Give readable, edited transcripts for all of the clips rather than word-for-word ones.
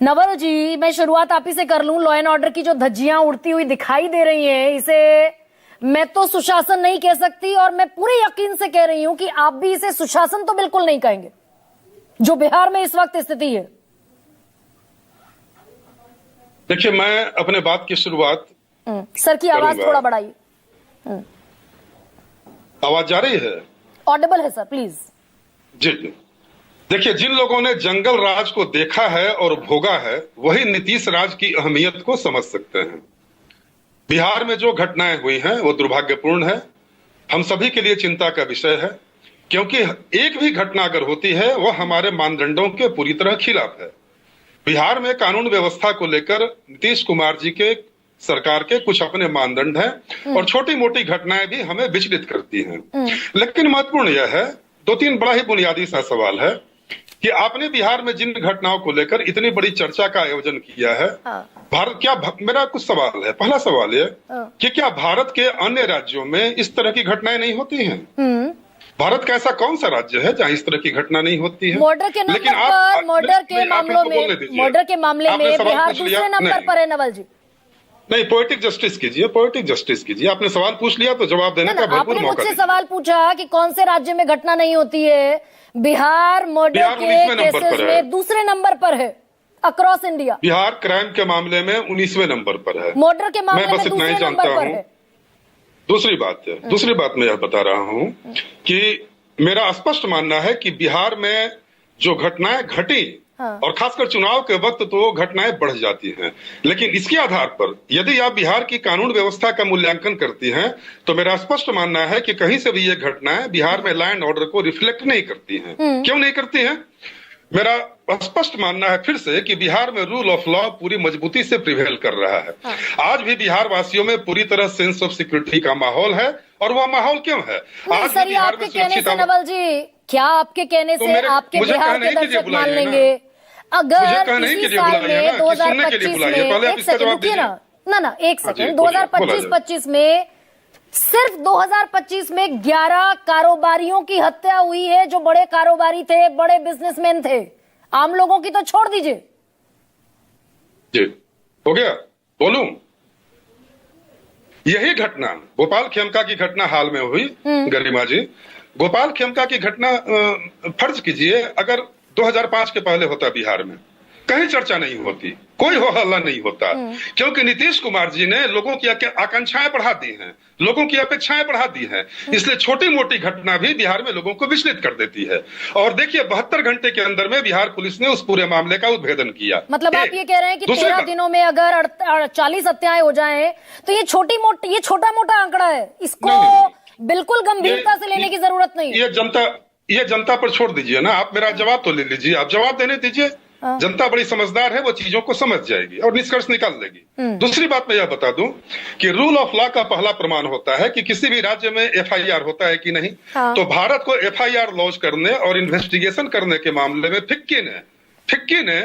नवल जी, मैं शुरुआत आप ही से कर लूं। लॉ एंड ऑर्डर की जो धज्जियां उड़ती हुई दिखाई दे रही हैं, इसे मैं तो सुशासन नहीं कह सकती, और मैं पूरे यकीन से कह रही हूं कि आप भी इसे सुशासन तो बिल्कुल नहीं कहेंगे, जो बिहार में इस वक्त स्थिति है। देखिए, मैं अपने बात की शुरुआत सर की आवाज थोड़ा बढ़ाइए। आवाज जा रही है? ऑडिबल है सर, प्लीज। जी जी। देखिए, जिन लोगों ने जंगल राज को देखा है और भोगा है, वही नीतीश राज की अहमियत को समझ सकते हैं। बिहार में जो घटनाएं हुई हैं वो दुर्भाग्यपूर्ण है, हम सभी के लिए चिंता का विषय है, क्योंकि एक भी घटना अगर होती है वह हमारे मानदंडों के पूरी तरह खिलाफ है। बिहार में कानून व्यवस्था को लेकर नीतीश कुमार जी के सरकार के कुछ अपने मानदंड हैं और छोटी मोटी घटनाएं भी हमें विचलित करती हैं। लेकिन महत्वपूर्ण यह है, दो तीन बड़ा ही बुनियादी सा सवाल है कि आपने बिहार में जिन घटनाओं को लेकर इतनी बड़ी चर्चा का आयोजन किया है, भारत क्या मेरा कुछ सवाल है। पहला सवाल है कि क्या भारत के अन्य राज्यों में इस तरह की घटनाएं नहीं होती हैं? भारत का ऐसा कौन सा राज्य है जहां इस तरह की घटना नहीं होती है? मर्डर के नंबर पर, मर्डर के मामले में बिहार दूसरे नंबर पर है। नवल जी, नहीं, पोएटिक जस्टिस कीजिए, पोएटिक जस्टिस कीजिए। आपने सवाल पूछ लिया तो जवाब देने का भरपूर मौका। आपने मुझसे सवाल पूछा कि कौन से राज्य में घटना नहीं होती है। बिहार मर्डर के केसेस में दूसरे नंबर पर है अक्रॉस इंडिया। बिहार क्राइम के मामले में 19वें नंबर पर है। मर्डर के मामले में बस इतना ही जानता हूँ। दूसरी बात मैं यह बता रहा हूँ कि मेरा स्पष्ट मानना है कि बिहार में जो घटनाएं घटी, और खासकर चुनाव के वक्त तो वो घटनाएं बढ़ जाती हैं, लेकिन इसके आधार पर यदि आप बिहार की कानून व्यवस्था का मूल्यांकन करती हैं तो मेरा स्पष्ट मानना है कि कहीं से भी ये घटनाएं बिहार में लॉ एंड ऑर्डर को रिफ्लेक्ट नहीं करती हैं। क्यों नहीं करती हैं? मेरा स्पष्ट मानना है फिर से कि बिहार में रूल ऑफ लॉ पूरी मजबूती से प्रिवेल कर रहा है। आज भी बिहार वासियों में पूरी तरह सेंस ऑफ सिक्योरिटी का माहौल है, और वह माहौल क्यों है? आज सर, ये आपके कहने से नवल जी, क्या आपके कहने से आपके बिहार के दर्शक मान लेंगे अगर इसी साल में 2025 में, एक सेकंड रुकिए ना, एक सेकंड, 2025 में सिर्फ 2025 में 11 कारोबारियों की हत्या हुई है, जो बड़े कारोबारी थे, बड़े बिजनेसमैन थे। आम लोगों की तो छोड़ दीजिए। जी, हो गया, बोलूं? यही घटना गोपाल खेमका की घटना हाल में हुई। गरिमा जी, गोपाल खेमका की घटना फर्ज कीजिए अगर 2005 के पहले होता बिहार में, कहीं चर्चा नहीं होती, कोई हो हल्ला नहीं होता, क्योंकि नीतीश कुमार जी ने लोगों की आकांक्षाएं बढ़ा दी हैं, लोगों की अपेक्षाएं बढ़ा दी हैं। इसलिए छोटी मोटी घटना भी बिहार में लोगों को विचलित कर देती है। और देखिए, 72 घंटे के अंदर में बिहार पुलिस ने उस पूरे मामले का उद्भेदन किया। मतलब आप ये कह रहे हैं कि 13 दिनों में अगर 40 हत्याएं हो जाएं तो ये छोटा मोटा आंकड़ा है, इसको बिल्कुल गंभीरता से लेने की जरूरत नहीं। ये जनता पर छोड़ दीजिए ना, आप मेरा जवाब तो ले लीजिए, आप जवाब देने दीजिए। जनता बड़ी समझदार है, वो चीजों को समझ जाएगी और निष्कर्ष निकाल देगी। दूसरी बात मैं यह बता दूं कि रूल ऑफ लॉ का पहला प्रमाण होता है कि किसी भी राज्य में एफआईआर होता है कि नहीं। तो भारत को एफआईआर लॉन्च करने और इन्वेस्टिगेशन करने के मामले में फिक्की ने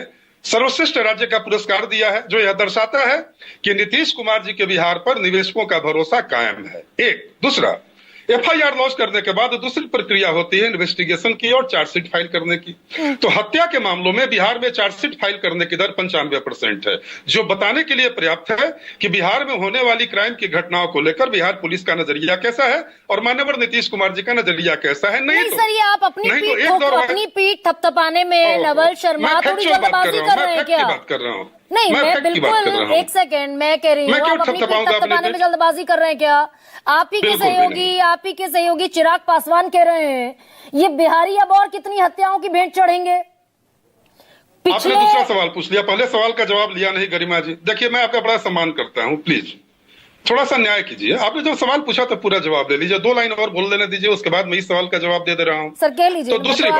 सर्वश्रेष्ठ राज्य का पुरस्कार दिया है, जो यह दर्शाता है कि नीतीश कुमार जी के बिहार पर निवेशकों का भरोसा कायम है। एक दूसरा, एफआईआर लॉन्च करने के बाद दूसरी प्रक्रिया होती है इन्वेस्टिगेशन की और चार्जशीट फाइल करने की। तो हत्या के मामलों में बिहार में चार्जशीट फाइल करने की दर 95% है, जो बताने के लिए पर्याप्त है कि बिहार में होने वाली क्राइम की घटनाओं को लेकर बिहार पुलिस का नजरिया कैसा है और माननीय नीतीश कुमार जी का नजरिया कैसा है। नहीं तो सर, ये आप अपनी पीठ थपथपाने में नवल शर्मा थोड़ी जल्दबाजी कर रहे हैं क्या? बात कर रहा हूँ। नहीं, मैं बिल्कुल, एक सेकंड, मैं कह रही हूँ आप अपनी पीठ थपथपाने में जल्दबाजी कर रहे हैं क्या? आप ही के सहयोगी चिराग पासवान कह रहे हैं ये बिहारी अब और कितनी हत्याओं की भेंट चढ़ेंगे। आपने दूसरा सवाल पूछ लिया, पहले सवाल का जवाब लिया नहीं। गरिमा जी, देखिए, मैं आपका बड़ा सम्मान करता हूँ, प्लीज थोड़ा सा न्याय कीजिए। आपने जो सवाल पूछा तो पूरा जवाब ले लीजिए, 2 लाइन और बोल लेने दीजिए, उसके बाद मैं इस सवाल का जवाब दे रहा हूँ। सर कह लीजिए। तो दूसरी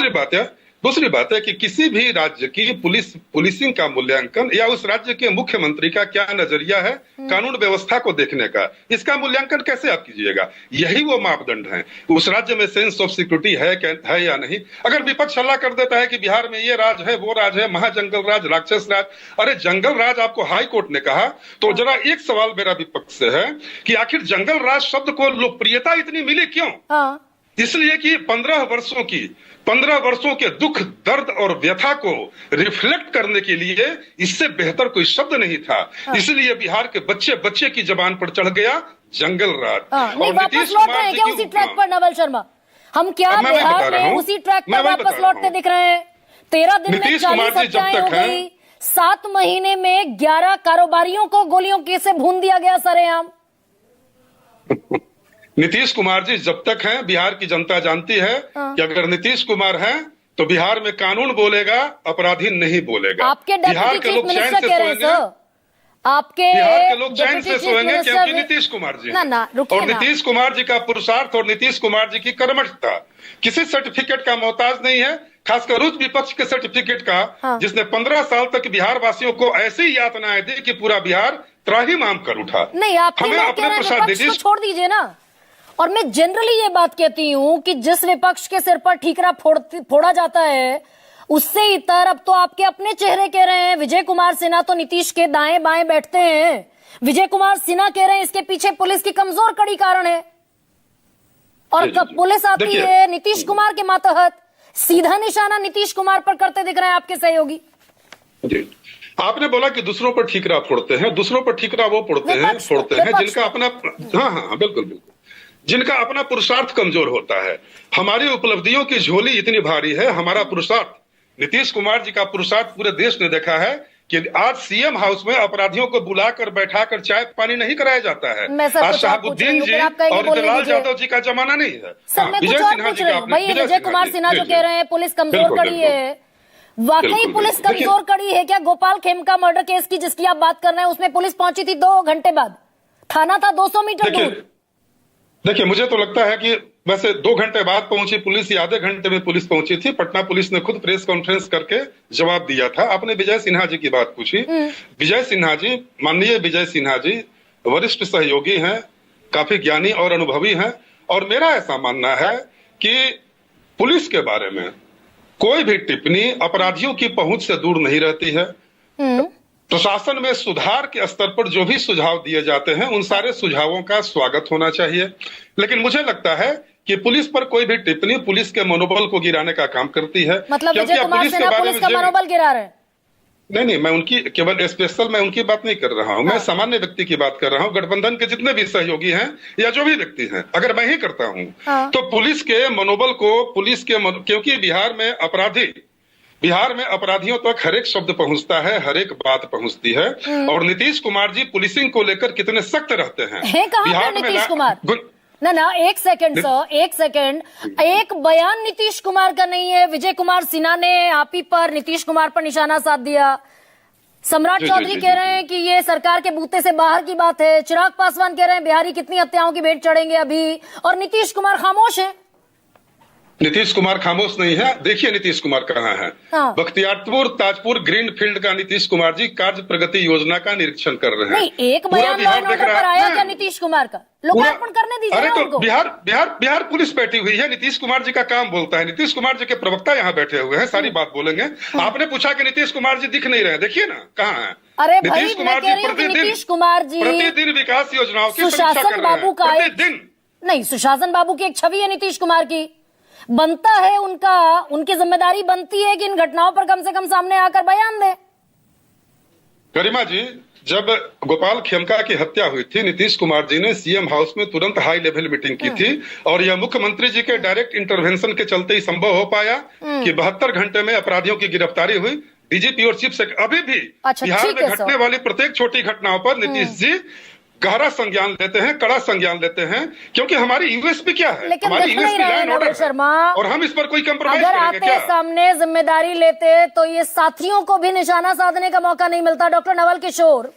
बात है, दूसरी बात है कि किसी भी राज्य की पुलिसिंग का मूल्यांकन या उस राज्य के मुख्यमंत्री का क्या नजरिया है कानून व्यवस्था को देखने का, इसका मूल्यांकन कैसे आप कीजिएगा? यही वो मापदंड हैं। उस राज्य में सेंस ऑफ सिक्योरिटी है या नहीं। अगर विपक्ष हल्ला कर देता है कि बिहार में ये राज है, वो राज है, महाजंगल राज, राक्षस राज, अरे जंगल राज आपको हाई कोर्ट ने कहा, तो जरा एक सवाल मेरा विपक्ष से है कि आखिर जंगल राज शब्द को लोकप्रियता इतनी मिली क्यों? इसलिए कि 15 वर्षों के दुख, दर्द और व्यथा को रिफ्लेक्ट करने के लिए इससे बेहतर कोई शब्द नहीं था। इसलिए बिहार के बच्चे की जबान पर चढ़ गया जंगल राज। नहीं, वापस लौट रहे हैं क्या उसी ट्रैक पर नवल शर्मा? हम क्या बिहार में उसी ट्रैक पर वापस लौटते दिख रहे हैं? 13 दिन में 40 हत्याएं हो गई, 7 महीने में 11 कारोबारियों को गोलियों से भून दिया गया सरेआम। नीतीश कुमार जी जब तक हैं, बिहार की जनता जानती है कि अगर नीतीश कुमार हैं तो बिहार में कानून बोलेगा, अपराधी नहीं बोलेगा। आपके बिहार के लोग चैन से सोएंगे, आपके बिहार के लोग चैन से सोएंगे क्योंकि नीतीश कुमार जी और नीतीश कुमार जी का पुरुषार्थ और नीतीश कुमार जी की कर्मठता किसी सर्टिफिकेट का मोहताज नहीं है, खासकर उस विपक्ष के सर्टिफिकेट का जिसने 15 साल तक बिहार वासियों को ऐसी यातनाएं दी कि पूरा बिहार त्राहिमाम कर उठा। नहीं, आप हमें अपने प्रसाद नीतीश छोड़ दीजिए ना। और मैं जनरली ये बात कहती हूं कि जिस विपक्ष के सिर पर ठीकरा फोड़ा जाता है उससे इतर अब तो आपके अपने चेहरे कह रहे हैं। विजय कुमार सिन्हा तो नीतीश के दाएं बाएं बैठते हैं। विजय कुमार सिन्हा कह रहे हैं इसके पीछे पुलिस की कमजोर कड़ी कारण है, और कब पुलिस आती है नीतीश कुमार के मातहत सीधा निशाना नीतीश कुमार पर करते दिख रहे हैं आपके सहयोगी। आपने बोला कि दूसरों पर ठीकरा फोड़ते हैं, दूसरों पर ठीकरा वो फोड़ते हैं जिनका अपना, हाँ बिल्कुल, जिनका अपना पुरुषार्थ कमजोर होता है। हमारी उपलब्धियों की झोली इतनी भारी है, हमारा पुरुषार्थ, नीतीश कुमार जी का पुरुषार्थ पूरे देश ने देखा है कि आज सीएम हाउस में अपराधियों को बुलाकर बैठाकर चाय पानी नहीं कराया जाता है। आज शहाबुद्दीन जी और लाल यादव जी का जमाना नहीं है। विजय सिन्हा जी का, विजय कुमार सिन्हा जो कह रहे हैं पुलिस कमजोर कड़ी है, वाकई पुलिस कमजोर कड़ी है क्या? गोपाल खेमका मर्डर केस की जिसकी आप बात कर रहे हैं उसमें पुलिस पहुंची थी 2 घंटे बाद, थाना था 200 मीटर दूर। देखिए, मुझे तो लगता है कि वैसे 2 घंटे बाद पहुंची पुलिस या आधे घंटे में पुलिस पहुंची थी। पटना पुलिस ने खुद प्रेस कॉन्फ्रेंस करके जवाब दिया था। आपने विजय सिन्हा जी की बात पूछी। विजय सिन्हा जी, माननीय विजय सिन्हा जी वरिष्ठ सहयोगी हैं, काफी ज्ञानी और अनुभवी हैं, और मेरा ऐसा मानना है कि पुलिस के बारे में कोई भी टिप्पणी अपराधियों की पहुंच से दूर नहीं रहती है। प्रशासन में सुधार के स्तर पर जो भी सुझाव दिए जाते हैं उन सारे सुझावों का स्वागत होना चाहिए, लेकिन मुझे लगता है कि पुलिस पर कोई भी टिप्पणी पुलिस के मनोबल को गिराने का काम करती है। मतलब विजय कुमार सिन्हा पुलिस का मनोबल गिरा रहे हैं? नहीं, मैं उनकी केवल स्पेशल मैं उनकी बात नहीं कर रहा हूं, मैं सामान्य व्यक्ति की बात कर रहा हूं। गठबंधन के जितने भी सहयोगी हैं या जो भी व्यक्ति हैं, अगर मैं ही करता हूं तो पुलिस के मनोबल को, क्योंकि बिहार में अपराधियों तक हर एक शब्द पहुंचता है, हर एक बात पहुंचती है, और नीतीश कुमार जी पुलिसिंग को लेकर कितने सख्त रहते हैं। बिहार में नीतीश कुमार ना एक सेकंड सर, एक सेकंड, एक बयान नीतीश कुमार का नहीं है। विजय कुमार सिन्हा ने आप ही पर, नीतीश कुमार पर निशाना साध दिया। सम्राट चौधरी कह रहे हैं कि ये सरकार के बूते से बाहर की बात है। चिराग पासवान कह रहे हैं बिहारी कितनी हत्याओं की भेंट चढ़ेंगे अभी, और नीतीश कुमार खामोश है। नीतीश कुमार खामोश नहीं है। देखिए नीतीश कुमार कहाँ है। बख्तियारपुर ताजपुर ग्रीन फील्ड का नीतीश कुमार जी कार्य प्रगति योजना का निरीक्षण कर रहे हैं। नहीं, एक बयान लॉ एंड ऑर्डर पर आया क्या नीतीश कुमार का? लोकार्पण करने दीजिए। अरे तो बिहार पुलिस बैठी हुई है, नीतीश कुमार जी का काम बोलता है। नीतीश कुमार जी के प्रवक्ता यहाँ बैठे हुए हैं, सारी बात बोलेंगे। आपने पूछा कि नीतीश कुमार जी दिख नहीं रहे, देखिए ना कहाँ है। अरे नीतीश कुमार जी प्रतिदिन विकास योजनाओं की समीक्षा कर रहे हैं, प्रतिदिन। नहीं, सुशासन बाबू की एक छवि है नीतीश कुमार की, बनता है उनकी जिम्मेदारी बनती है कि इन घटनाओं पर कम से कम सामने आकर बयान दें। गरिमा जी, जब गोपाल खेमका की हत्या हुई थी, नीतीश कुमार जी ने सीएम हाउस में तुरंत हाई लेवल मीटिंग की थी, और यह मुख्यमंत्री जी के डायरेक्ट इंटरवेंशन के चलते ही संभव हो पाया कि 72 घंटे में अपराधियों की गिरफ्तारी हुई। डीजीपी और चीफ सेक्रेटरी अभी भी बिहार में घटने वाली प्रत्येक छोटी घटनाओं पर नीतीश जी गहरा संज्ञान लेते हैं, कड़ा संज्ञान लेते हैं, क्योंकि हमारी यूएसपी क्या है? हमारी USP law and order Sharma, और हम इस पर कोई कंप्रोमाइज करेंगे क्या? सामने जिम्मेदारी लेते तो ये साथियों को भी निशाना साधने का मौका नहीं मिलता। डॉक्टर नवल किशोर।